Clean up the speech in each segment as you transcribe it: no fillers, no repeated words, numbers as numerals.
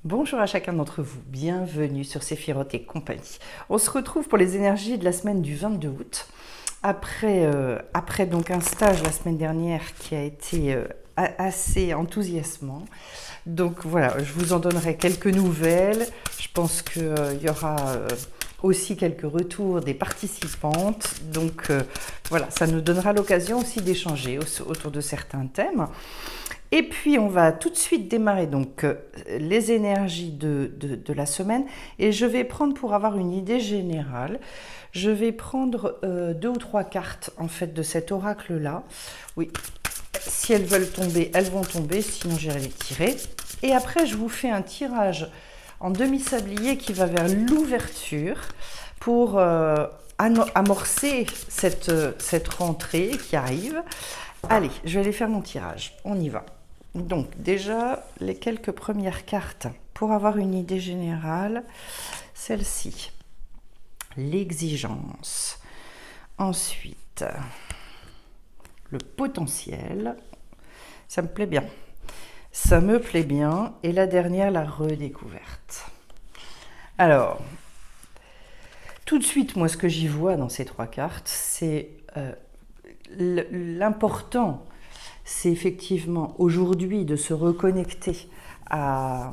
Bonjour à chacun d'entre vous, bienvenue sur Séphiroth et compagnie. On se retrouve pour les énergies de la semaine du 22 août. Après donc un stage la semaine dernière qui a été assez enthousiasmant. Donc voilà, je vous en donnerai quelques nouvelles. Je pense qu'il y aura aussi quelques retours des participantes. Donc voilà, ça nous donnera l'occasion aussi d'échanger autour de certains thèmes. Et puis on va tout de suite démarrer donc les énergies de la semaine et je vais prendre, pour avoir une idée générale, je vais prendre 2 ou 3 cartes en fait de cet oracle là. Oui, si elles veulent tomber, elles vont tomber, sinon j'irai les tirer. Et après je vous fais un tirage en demi-sablier qui va vers l'ouverture pour amorcer cette rentrée qui arrive. Allez, je vais aller faire mon tirage, on y va. Donc déjà, les quelques premières cartes, pour avoir une idée générale, celle-ci, l'exigence. Ensuite, le potentiel, ça me plaît bien. Ça me plaît bien. Et la dernière, la redécouverte. Alors, tout de suite, moi, ce que j'y vois dans ces 3 cartes, c'est l'important, c'est effectivement aujourd'hui de se reconnecter à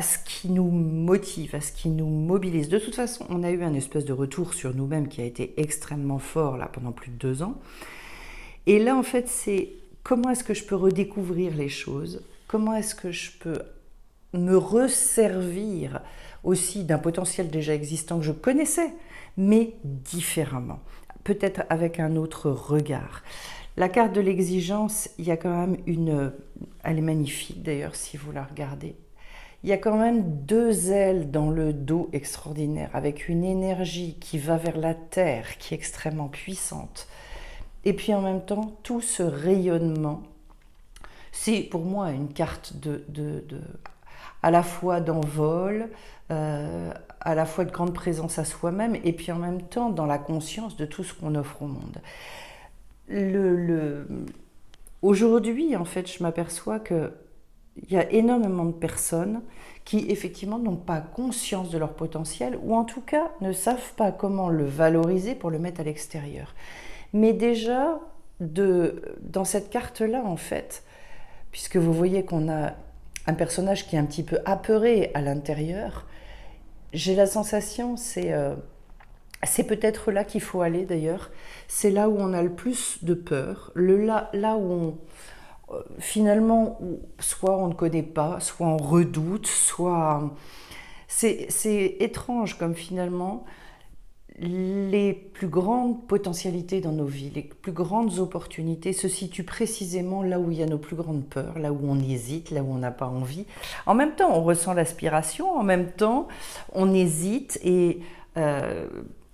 ce qui nous motive, à ce qui nous mobilise. De toute façon, on a eu un espèce de retour sur nous-mêmes qui a été extrêmement fort là pendant plus de 2 ans. Et là, en fait, c'est comment est-ce que je peux redécouvrir les choses, comment est-ce que je peux me resservir aussi d'un potentiel déjà existant que je connaissais, mais différemment, peut-être avec un autre regard. La carte de l'exigence, il y a quand même elle est magnifique d'ailleurs si vous la regardez. Il y a quand même 2 ailes dans le dos extraordinaires, avec une énergie qui va vers la terre, qui est extrêmement puissante. Et puis en même temps, tout ce rayonnement, c'est pour moi une carte à la fois d'envol, à la fois de grande présence à soi-même, et puis en même temps dans la conscience de tout ce qu'on offre au monde. Aujourd'hui, en fait, je m'aperçois qu'il y a énormément de personnes qui, effectivement, n'ont pas conscience de leur potentiel, ou en tout cas ne savent pas comment le valoriser pour le mettre à l'extérieur. Mais déjà, dans cette carte-là, en fait, puisque vous voyez qu'on a un personnage qui est un petit peu apeuré à l'intérieur, j'ai la sensation, c'est peut-être là qu'il faut aller d'ailleurs. C'est là où on a le plus de peur, là où finalement, soit on ne connaît pas, soit on redoute, soit... C'est étrange comme finalement les plus grandes potentialités dans nos vies, les plus grandes opportunités se situent précisément là où il y a nos plus grandes peurs, là où on hésite, là où on n'a pas envie. En même temps, on ressent l'aspiration, en même temps, on hésite et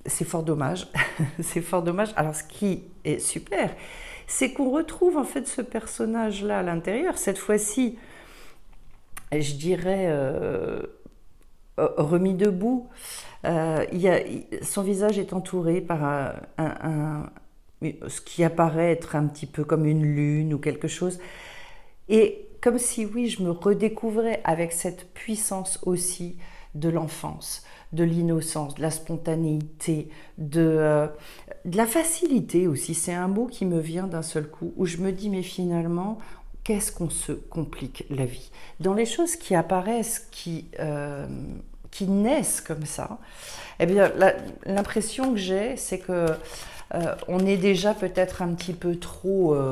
c'est fort dommage. C'est fort dommage. Alors, ce qui est super, c'est qu'on retrouve en fait ce personnage-là à l'intérieur. Cette fois-ci, je dirais remis debout. Son visage est entouré par ce qui apparaît être un petit peu comme une lune ou quelque chose. Et comme si, oui, je me redécouvrais avec cette puissance aussi de l'enfance, de l'innocence, de la spontanéité, de la facilité aussi. C'est un mot qui me vient d'un seul coup, où je me dis, mais finalement, qu'est-ce qu'on se complique la vie dans les choses qui apparaissent, qui naissent comme ça. Eh bien, l'impression que j'ai, c'est que on est déjà peut-être un petit peu trop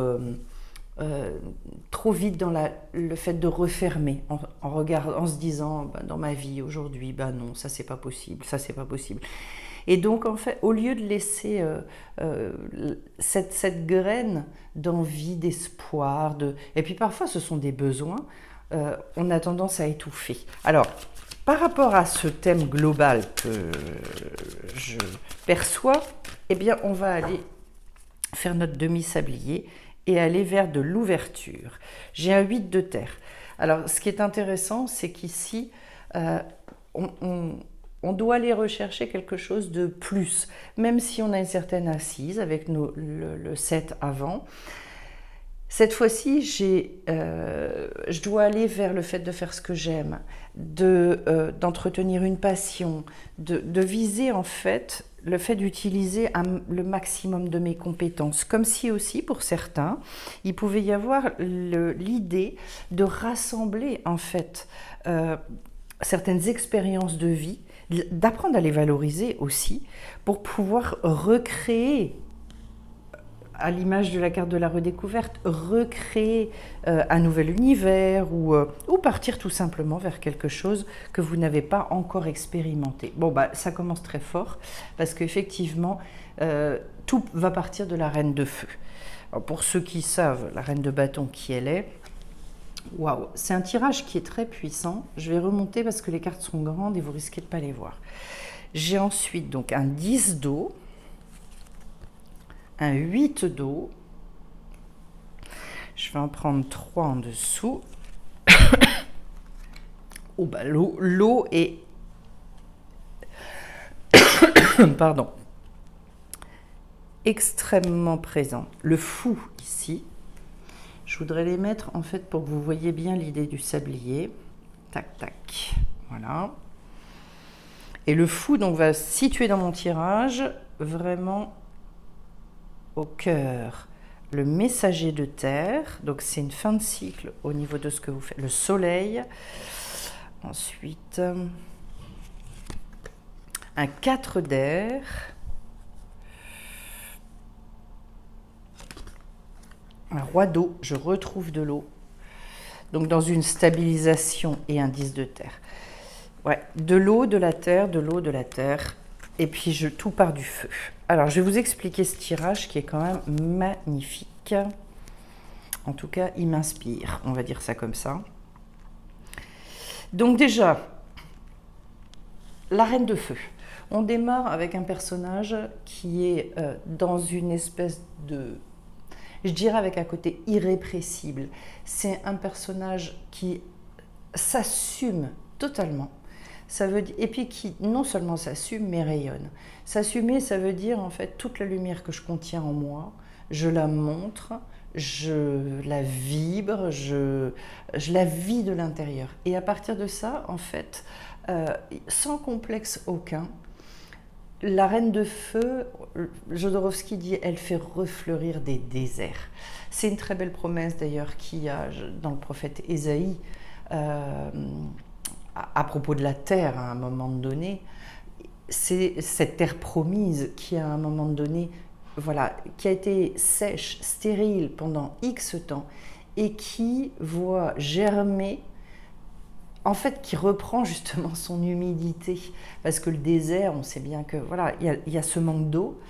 vite dans le fait de refermer, en se disant, bah, dans ma vie aujourd'hui, bah non, ça c'est pas possible, ça c'est pas possible. Et donc en fait, au lieu de laisser cette graine d'envie, d'espoir, et puis parfois ce sont des besoins, on a tendance à étouffer. Alors, par rapport à ce thème global que je perçois, eh bien, on va aller faire notre demi-sablier et aller vers de l'ouverture. J'ai un 8 de terre. Alors, ce qui est intéressant, c'est qu'ici, on doit aller rechercher quelque chose de plus, même si on a une certaine assise avec le 7 avant. Cette fois-ci, je dois aller vers le fait de faire ce que j'aime, d'entretenir une passion, de viser en fait le fait d'utiliser le maximum de mes compétences. Comme si aussi, pour certains, il pouvait y avoir l'idée de rassembler en fait certaines expériences de vie, d'apprendre à les valoriser aussi, pour pouvoir recréer à l'image de la carte de la redécouverte, recréer un nouvel univers ou partir tout simplement vers quelque chose que vous n'avez pas encore expérimenté. Bon, bah, ça commence très fort parce qu'effectivement, tout va partir de la reine de feu. Alors, pour ceux qui savent, la reine de bâton, qui elle est, waouh, c'est un tirage qui est très puissant. Je vais remonter parce que les cartes sont grandes et vous risquez de ne pas les voir. J'ai ensuite donc un 10 d'eau, un 8 d'eau, je vais en prendre 3 en dessous. Oh bah l'eau est pardon, extrêmement présent. Le fou ici, je voudrais les mettre en fait pour que vous voyez bien l'idée du sablier. Tac tac, voilà. Et le fou donc va se situer dans mon tirage vraiment au cœur, le messager de terre, donc c'est une fin de cycle au niveau de ce que vous faites, le soleil, ensuite un 4 d'air, un roi d'eau, je retrouve de l'eau, donc dans une stabilisation et un 10 de terre. Ouais, de l'eau, de la terre, de l'eau, de la terre, et puis tout part du feu. Alors, je vais vous expliquer ce tirage qui est quand même magnifique. En tout cas, il m'inspire, on va dire ça comme ça. Donc déjà, la reine de feu. On démarre avec un personnage qui est dans une espèce de... Je dirais avec un côté irrépressible. C'est un personnage qui s'assume totalement. Ça veut dire, et puis qui non seulement s'assume, mais rayonne. S'assumer, ça veut dire en fait toute la lumière que je contiens en moi, je la montre, je la vibre, je la vis de l'intérieur. Et à partir de ça, en fait, sans complexe aucun, la reine de feu, Jodorowsky dit, elle fait refleurir des déserts. C'est une très belle promesse d'ailleurs qu'il y a dans le prophète Ésaïe, à propos de la terre à un moment donné. C'est cette terre promise qui à un moment donné, voilà, qui a été sèche, stérile pendant X temps et qui voit germer, en fait, qui reprend justement son humidité, parce que le désert, on sait bien que voilà, il y a ce manque d'eau.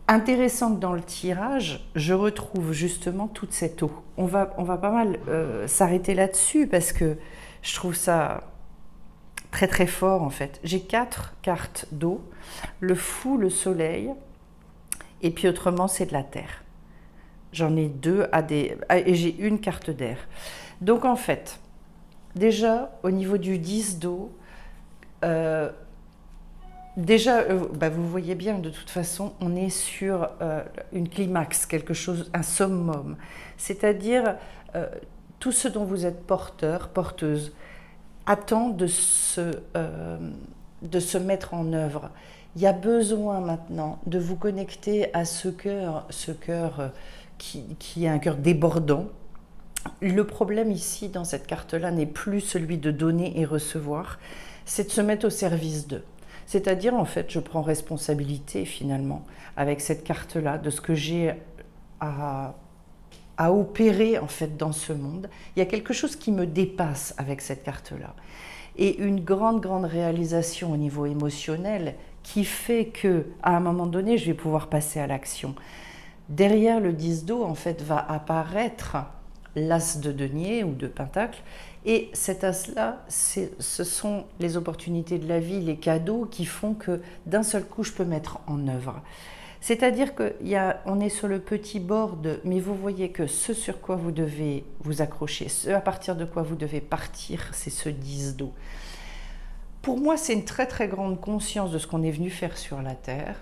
Intéressant que dans le tirage, je retrouve justement toute cette eau. On va pas mal s'arrêter là-dessus parce que je trouve ça très très fort en fait. J'ai 4 cartes d'eau, le fou, le soleil, et puis autrement c'est de la terre. J'en ai 2 et j'ai une carte d'air. Donc en fait, déjà au niveau du 10 d'eau, vous voyez bien, de toute façon, on est sur une climax, quelque chose, un summum. C'est-à-dire, tout ce dont vous êtes porteur, porteuse, attend de se mettre en œuvre. Il y a besoin maintenant de vous connecter à ce cœur qui est un cœur débordant. Le problème ici, dans cette carte-là, n'est plus celui de donner et recevoir, c'est de se mettre au service d'eux. C'est-à-dire, en fait, je prends responsabilité, finalement, avec cette carte-là, de ce que j'ai à opérer, en fait, dans ce monde. Il y a quelque chose qui me dépasse avec cette carte-là. Et une grande, grande réalisation au niveau émotionnel qui fait que, à un moment donné, je vais pouvoir passer à l'action. Derrière le 10 d'eau, en fait, va apparaître l'as de denier ou de pentacle. Et cet as-là, ce sont les opportunités de la vie, les cadeaux qui font que d'un seul coup, je peux mettre en œuvre. C'est-à-dire qu'on est sur le petit bord mais vous voyez que ce sur quoi vous devez vous accrocher, ce à partir de quoi vous devez partir, c'est ce 10 d'eau. Pour moi, c'est une très très grande conscience de ce qu'on est venu faire sur la Terre,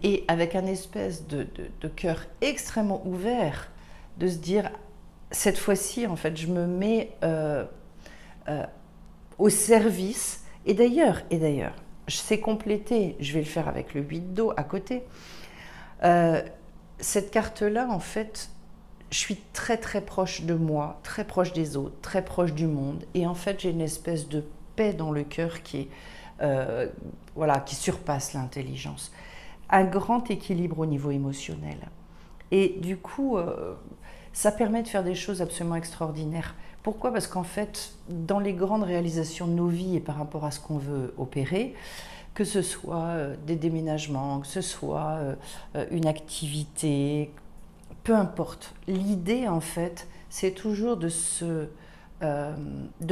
et avec un espèce de cœur extrêmement ouvert de se dire, cette fois-ci, en fait, je me mets au service. Et d'ailleurs, je sais compléter, je vais le faire avec le 8 d'eau à côté. Cette carte-là, en fait, je suis très très proche de moi, très proche des autres, très proche du monde. Et en fait, j'ai une espèce de paix dans le cœur qui surpasse l'intelligence. Un grand équilibre au niveau émotionnel. Et du coup, ça permet de faire des choses absolument extraordinaires. Pourquoi? Parce qu'en fait, dans les grandes réalisations de nos vies et par rapport à ce qu'on veut opérer, que ce soit des déménagements, que ce soit une activité, peu importe. L'idée, en fait, c'est toujours de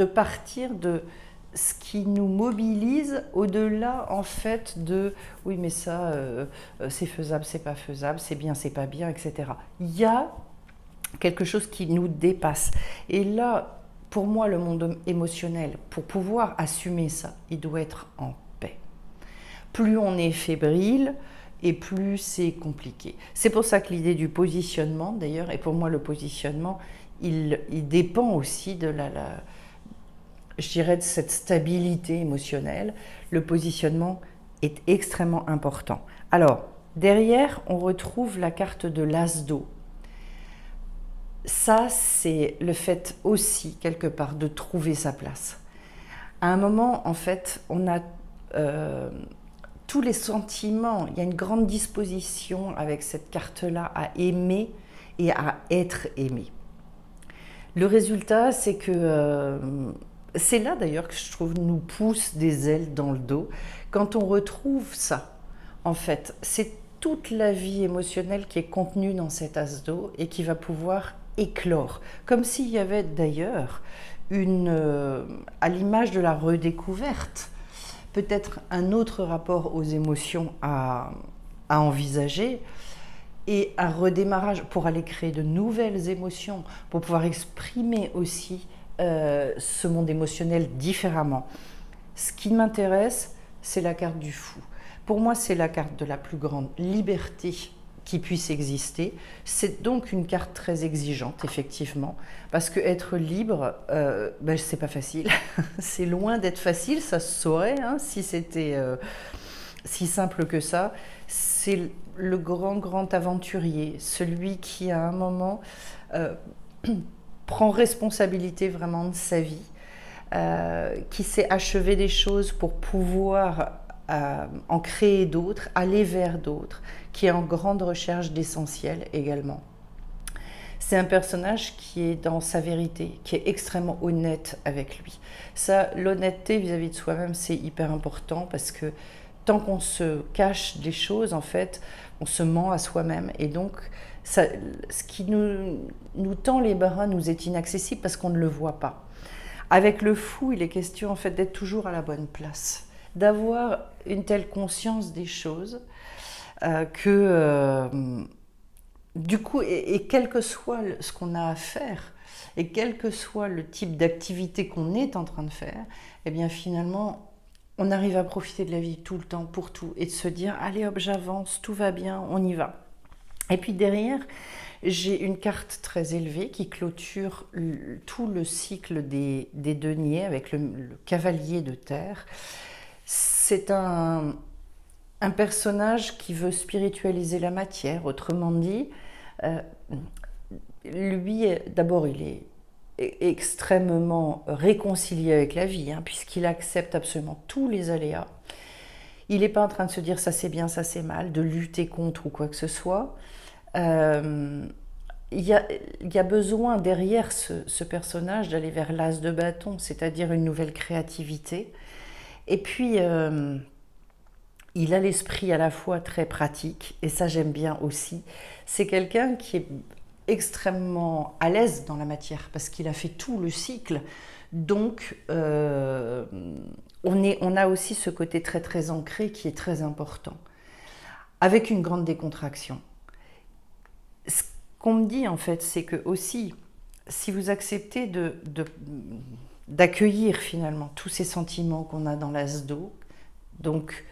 partir de ce qui nous mobilise au-delà, en fait, de oui, mais ça, c'est faisable, c'est pas faisable, c'est bien, c'est pas bien, etc. Il y a quelque chose qui nous dépasse. Et là, pour moi, le monde émotionnel, pour pouvoir assumer ça, il doit être en paix. Plus on est fébrile, et plus c'est compliqué. C'est pour ça que l'idée du positionnement, d'ailleurs, et pour moi le positionnement, il dépend aussi de je dirais, de cette stabilité émotionnelle. Le positionnement est extrêmement important. Alors, derrière, on retrouve la carte de l'As d'eau. Ça, c'est le fait aussi, quelque part, de trouver sa place. À un moment, en fait, on a tous les sentiments, il y a une grande disposition avec cette carte-là à aimer et à être aimé. Le résultat, c'est que c'est là d'ailleurs que je trouve nous pousse des ailes dans le dos. Quand on retrouve ça, en fait, c'est toute la vie émotionnelle qui est contenue dans cet as d'eau et qui va pouvoir éclore. Comme s'il y avait d'ailleurs à l'image de la redécouverte, peut-être un autre rapport aux émotions à envisager et un redémarrage pour aller créer de nouvelles émotions, pour pouvoir exprimer aussi ce monde émotionnel différemment. Ce qui m'intéresse, c'est la carte du fou. Pour moi, c'est la carte de la plus grande liberté qui puisse exister. C'est donc une carte très exigeante, effectivement, parce que être libre, c'est pas facile. C'est loin d'être facile, ça se saurait hein, si c'était si simple que ça. C'est le grand aventurier, celui qui à un moment prend responsabilité vraiment de sa vie, qui sait achever des choses pour pouvoir en créer d'autres, aller vers d'autres, qui est en grande recherche d'essentiel également. C'est un personnage qui est dans sa vérité, qui est extrêmement honnête avec lui. Ça, l'honnêteté vis-à-vis de soi-même, c'est hyper important parce que tant qu'on se cache des choses, en fait, on se ment à soi-même. Et donc, ça, ce qui nous tend les bras nous est inaccessible parce qu'on ne le voit pas. Avec le fou, il est question en fait d'être toujours à la bonne place, d'avoir une telle conscience des choses que du coup, et quel que soit ce qu'on a à faire, et quel que soit le type d'activité qu'on est en train de faire, eh bien finalement, on arrive à profiter de la vie tout le temps, pour tout, et de se dire, allez hop, j'avance, tout va bien, on y va. Et puis derrière, j'ai une carte très élevée qui clôture tout le cycle des deniers avec le cavalier de terre. C'est un personnage qui veut spiritualiser la matière, autrement dit. Lui, d'abord, il est extrêmement réconcilié avec la vie, hein, puisqu'il accepte absolument tous les aléas. Il n'est pas en train de se dire ça c'est bien, ça c'est mal, de lutter contre ou quoi que ce soit. Il y a besoin derrière ce personnage d'aller vers l'as de bâton, c'est-à-dire une nouvelle créativité. Et puis, il a l'esprit à la fois très pratique, et ça j'aime bien aussi. C'est quelqu'un qui est extrêmement à l'aise dans la matière, parce qu'il a fait tout le cycle. Donc, on a aussi ce côté très très ancré qui est très important, avec une grande décontraction. Ce qu'on me dit en fait, c'est que aussi, si vous acceptez d'accueillir finalement tous ces sentiments qu'on a dans l'as d'eau, donc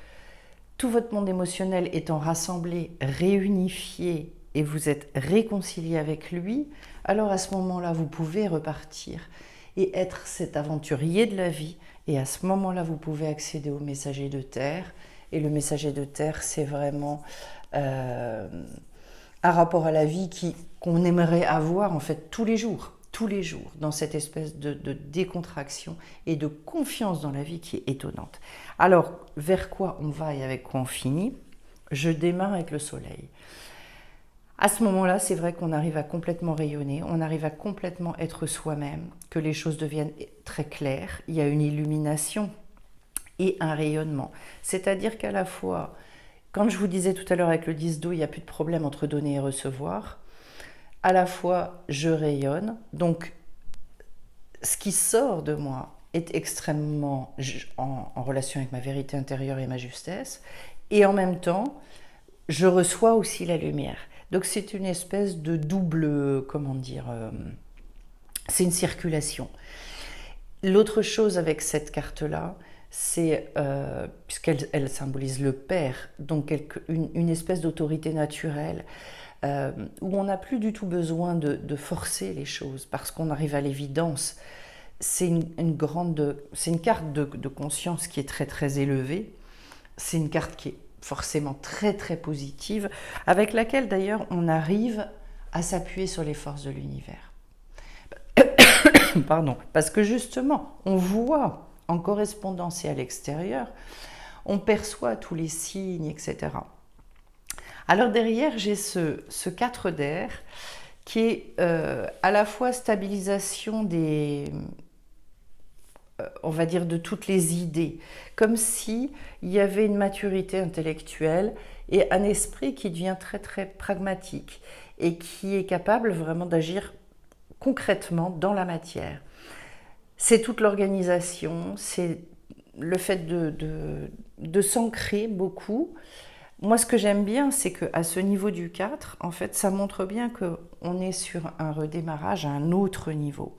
tout votre monde émotionnel étant rassemblé, réunifié et vous êtes réconcilié avec lui, alors à ce moment-là, vous pouvez repartir et être cet aventurier de la vie. Et à ce moment-là, vous pouvez accéder au messager de terre. Et le messager de terre, c'est vraiment un rapport à la vie qu'on aimerait avoir en fait tous les jours, dans cette espèce de décontraction et de confiance dans la vie qui est étonnante. Alors, vers quoi on va et avec quoi on finit? Je démarre avec le soleil. À ce moment-là, c'est vrai qu'on arrive à complètement rayonner, on arrive à complètement être soi-même, que les choses deviennent très claires, il y a une illumination et un rayonnement. C'est-à-dire qu'à la fois, comme je vous disais tout à l'heure avec le 10 d'eau, il n'y a plus de problème entre donner et recevoir. À la fois, je rayonne, donc ce qui sort de moi est extrêmement en relation avec ma vérité intérieure et ma justesse, et en même temps, je reçois aussi la lumière. Donc c'est une espèce de double, comment dire, c'est une circulation. L'autre chose avec cette carte-là, c'est, puisqu'elle symbolise le Père, donc une espèce d'autorité naturelle, où on n'a plus du tout besoin de forcer les choses, parce qu'on arrive à l'évidence. C'est une carte de conscience qui est très très élevée, c'est une carte qui est forcément très très positive, avec laquelle d'ailleurs on arrive à s'appuyer sur les forces de l'univers. Pardon, parce que justement, on voit en correspondance et à l'extérieur, on perçoit tous les signes, etc. Alors derrière, j'ai ce 4 d'air qui est à la fois stabilisation on va dire, de toutes les idées, comme si il y avait une maturité intellectuelle et un esprit qui devient très très pragmatique et qui est capable vraiment d'agir concrètement dans la matière. C'est toute l'organisation, c'est le fait de s'ancrer beaucoup. Moi, ce que j'aime bien, c'est qu'à ce niveau du 4, en fait, ça montre bien qu'on est sur un redémarrage à un autre niveau.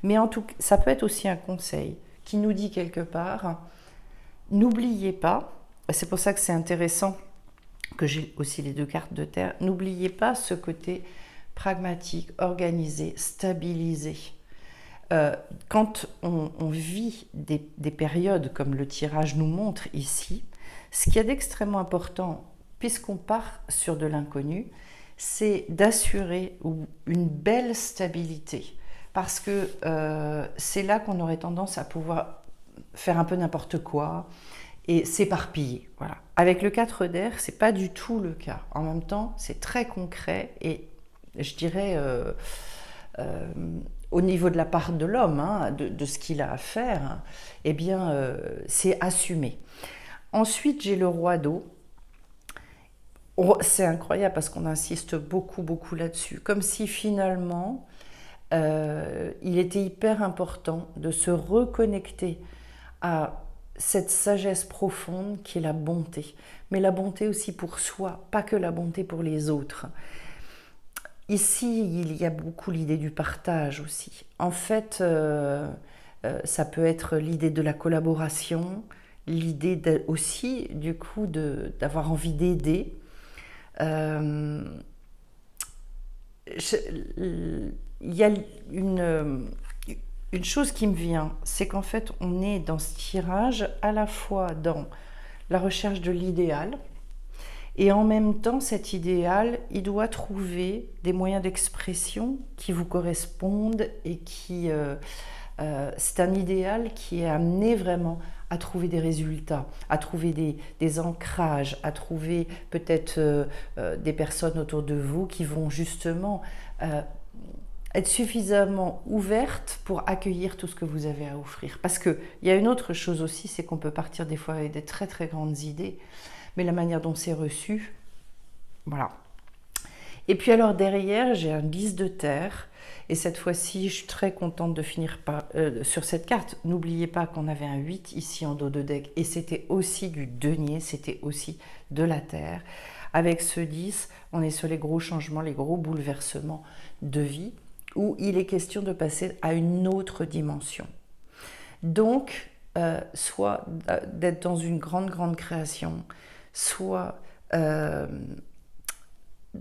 Mais en tout cas, ça peut être aussi un conseil qui nous dit quelque part, n'oubliez pas, c'est pour ça que c'est intéressant que j'ai aussi les 2 cartes de terre, n'oubliez pas ce côté pragmatique, organisé, stabilisé. Quand on vit des périodes comme le tirage nous montre ici, ce qu'il y a d'extrêmement important, puisqu'on part sur de l'inconnu, c'est d'assurer une belle stabilité. Parce que c'est là qu'on aurait tendance à pouvoir faire un peu n'importe quoi et s'éparpiller. Voilà. Avec le 4 d'air, c'est pas du tout le cas. En même temps, c'est très concret et je dirais au niveau de la part de l'homme, hein, de ce qu'il a à faire, eh bien, c'est assumé. Ensuite, j'ai le roi d'eau. C'est incroyable parce qu'on insiste beaucoup, beaucoup là-dessus. Comme si finalement, il était hyper important de se reconnecter à cette sagesse profonde qui est la bonté. Mais la bonté aussi pour soi, pas que la bonté pour les autres. Ici, il y a beaucoup l'idée du partage aussi. En fait, ça peut être l'idée de la collaboration, l'idée aussi, du coup, d'avoir envie d'aider. Il y a une chose qui me vient, c'est qu'en fait, on est dans ce tirage à la fois dans la recherche de l'idéal, et en même temps, cet idéal, il doit trouver des moyens d'expression qui vous correspondent et c'est un idéal qui est amené vraiment à trouver des résultats, à trouver des ancrages, à trouver peut-être des personnes autour de vous qui vont justement être suffisamment ouvertes pour accueillir tout ce que vous avez à offrir. Parce qu'il y a une autre chose aussi, c'est qu'on peut partir des fois avec des très très grandes idées, mais la manière dont c'est reçu, voilà. Et puis alors derrière, j'ai un 10 de terre, et cette fois-ci, je suis très contente de finir sur cette carte. N'oubliez pas qu'on avait un 8 ici en dos de deck, et c'était aussi du denier, c'était aussi de la terre. Avec ce 10, on est sur les gros changements, les gros bouleversements de vie, où il est question de passer à une autre dimension. Donc, soit d'être dans une grande, grande création, soit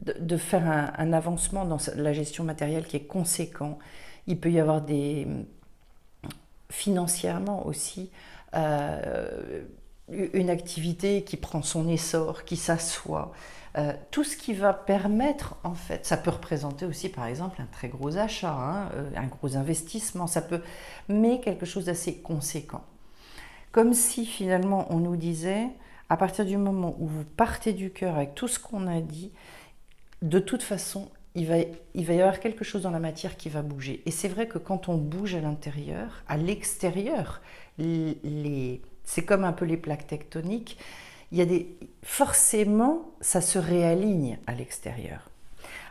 de faire un avancement dans la gestion matérielle qui est conséquent. Il peut y avoir financièrement aussi une activité qui prend son essor, qui s'assoit. Tout ce qui va permettre, en fait, ça peut représenter aussi, par exemple, un très gros achat, hein, un gros investissement, mais quelque chose d'assez conséquent. Comme si finalement on nous disait, à partir du moment où vous partez du cœur avec tout ce qu'on a dit, de toute façon, il va y avoir quelque chose dans la matière qui va bouger. Et c'est vrai que quand on bouge à l'intérieur, à l'extérieur, c'est comme un peu les plaques tectoniques, forcément, ça se réaligne à l'extérieur.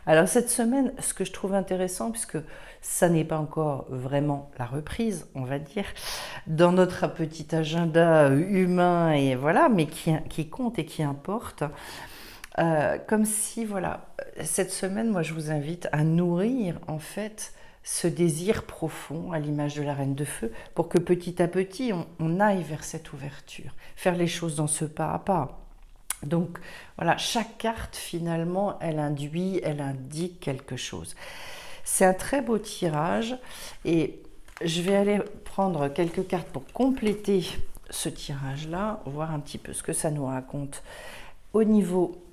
Alors cette semaine, ce que je trouve intéressant, puisque ça n'est pas encore vraiment la reprise, on va dire, dans notre petit agenda humain, et voilà, mais qui compte et qui importe, comme si, voilà, cette semaine, moi je vous invite à nourrir en fait ce désir profond à l'image de la Reine de Feu, pour que petit à petit on aille vers cette ouverture, faire les choses dans ce pas à pas. Donc voilà, chaque carte finalement, elle indique quelque chose. C'est un très beau tirage et je vais aller prendre quelques cartes pour compléter ce tirage-là, voir un petit peu ce que ça nous raconte. Au niveau,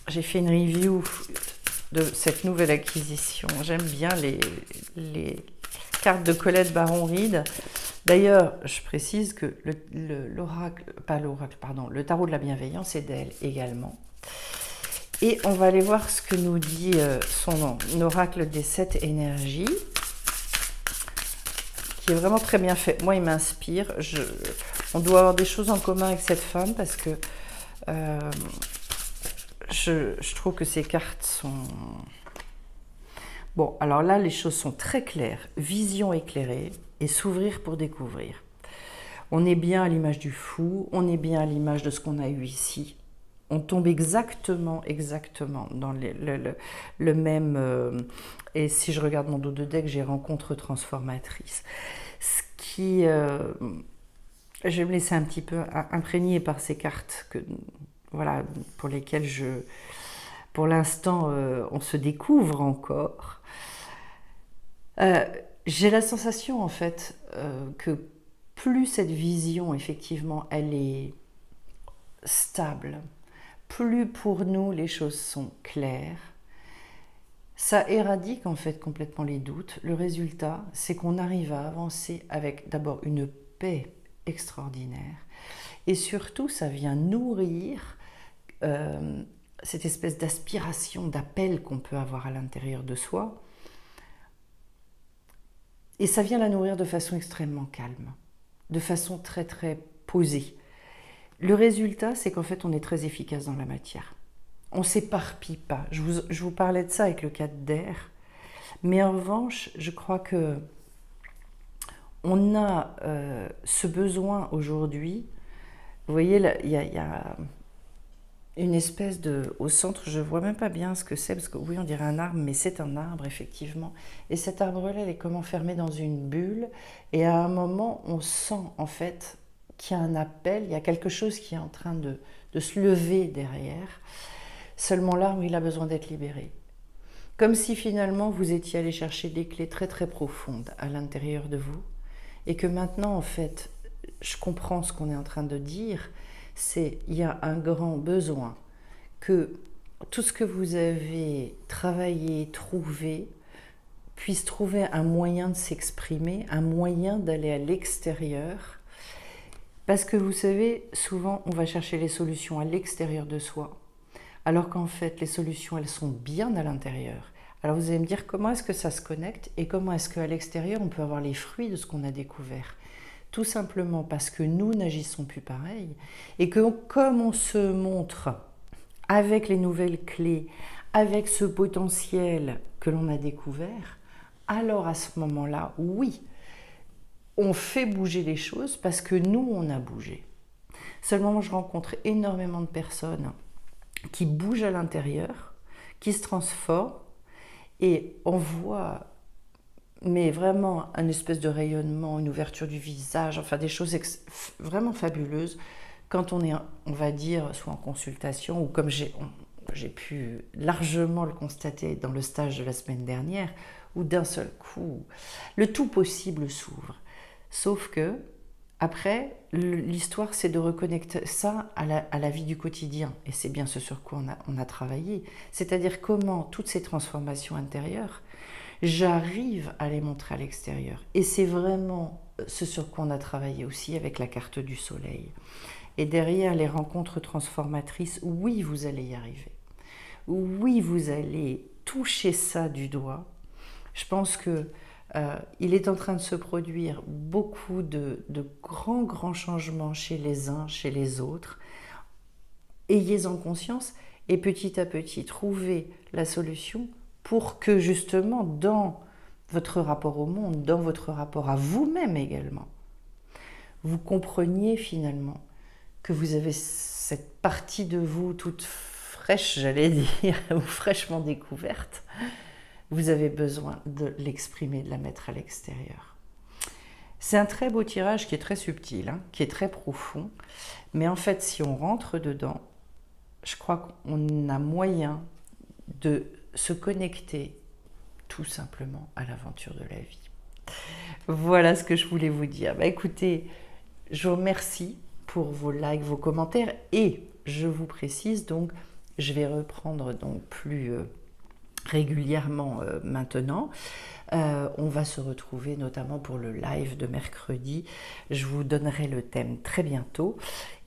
j'ai fait une review de cette nouvelle acquisition. J'aime bien les cartes de Colette Baron-Reid. D'ailleurs, je précise que le tarot de la bienveillance est d'elle également. Et on va aller voir ce que nous dit son nom, l'oracle des 7 énergies, qui est vraiment très bien fait. Moi, il m'inspire. On doit avoir des choses en commun avec cette femme parce que je trouve que ces cartes sont... Bon, alors là, les choses sont très claires. Vision éclairée et s'ouvrir pour découvrir. On est bien à l'image du fou, on est bien à l'image de ce qu'on a eu ici. On tombe exactement dans le même... et si je regarde mon dos de deck, j'ai rencontre transformatrice. Ce qui... je vais me laisser un petit peu imprégner par ces cartes voilà, pour lesquelles pour l'instant, on se découvre encore. J'ai la sensation, en fait, que plus cette vision, effectivement, elle est stable, plus pour nous, les choses sont claires. Ça éradique, en fait, complètement les doutes. Le résultat, c'est qu'on arrive à avancer avec d'abord une paix extraordinaire. Et surtout, ça vient nourrir cette espèce d'aspiration, d'appel qu'on peut avoir à l'intérieur de soi. Et ça vient la nourrir de façon extrêmement calme, de façon très très posée. Le résultat, c'est qu'en fait, on est très efficace dans la matière. On ne s'éparpille pas. Je vous parlais de ça avec le 4 d'air. Mais en revanche, je crois que on a ce besoin aujourd'hui. Vous voyez, il y a une espèce de... Au centre, je ne vois même pas bien ce que c'est, parce que oui, on dirait un arbre, mais c'est un arbre, effectivement. Et cet arbre-là, il est comme enfermé dans une bulle. Et à un moment, on sent, en fait, qu'il y a un appel, il y a quelque chose qui est en train de se lever derrière. Seulement l'arbre, il a besoin d'être libéré. Comme si, finalement, vous étiez allé chercher des clés très, très profondes à l'intérieur de vous. Et que maintenant, en fait, je comprends ce qu'on est en train de dire, c'est il y a un grand besoin que tout ce que vous avez travaillé, trouvé, puisse trouver un moyen de s'exprimer, un moyen d'aller à l'extérieur. Parce que vous savez, souvent on va chercher les solutions à l'extérieur de soi, alors qu'en fait les solutions elles sont bien à l'intérieur. Alors vous allez me dire comment est-ce que ça se connecte et comment est-ce qu'à l'extérieur on peut avoir les fruits de ce qu'on a découvert. Tout simplement parce que nous n'agissons plus pareil et que comme on se montre avec les nouvelles clés, avec ce potentiel que l'on a découvert, alors à ce moment-là, oui, on fait bouger les choses parce que nous, on a bougé. Seulement, je rencontre énormément de personnes qui bougent à l'intérieur, qui se transforment et on voit... mais vraiment un espèce de rayonnement, une ouverture du visage, enfin des choses vraiment fabuleuses quand on est, on va dire, soit en consultation ou comme j'ai pu largement le constater dans le stage de la semaine dernière, où d'un seul coup, le tout possible s'ouvre. Sauf que, après, l'histoire, c'est de reconnecter ça à la vie du quotidien. Et c'est bien ce sur quoi on a travaillé. C'est-à-dire comment toutes ces transformations intérieures, j'arrive à les montrer à l'extérieur. Et c'est vraiment ce sur quoi on a travaillé aussi avec la carte du soleil. Et derrière les rencontres transformatrices, oui, vous allez y arriver. Oui, vous allez toucher ça du doigt. Je pense que il est en train de se produire beaucoup de grands changements chez les uns, chez les autres. Ayez-en conscience et petit à petit, trouvez la solution pour que justement, dans votre rapport au monde, dans votre rapport à vous-même également, vous compreniez finalement que vous avez cette partie de vous toute fraîche, j'allais dire, ou fraîchement découverte. Vous avez besoin de l'exprimer, de la mettre à l'extérieur. C'est un très beau tirage qui est très subtil, hein, qui est très profond. Mais en fait, si on rentre dedans, je crois qu'on a moyen de se connecter tout simplement à l'aventure de la vie. Voilà ce que je voulais vous dire. Bah, écoutez, je vous remercie pour vos likes, vos commentaires. Et je vous précise, donc, je vais reprendre donc plus régulièrement maintenant. On va se retrouver notamment pour le live de mercredi. Je vous donnerai le thème très bientôt.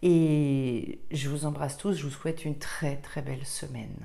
Et je vous embrasse tous. Je vous souhaite une très très belle semaine.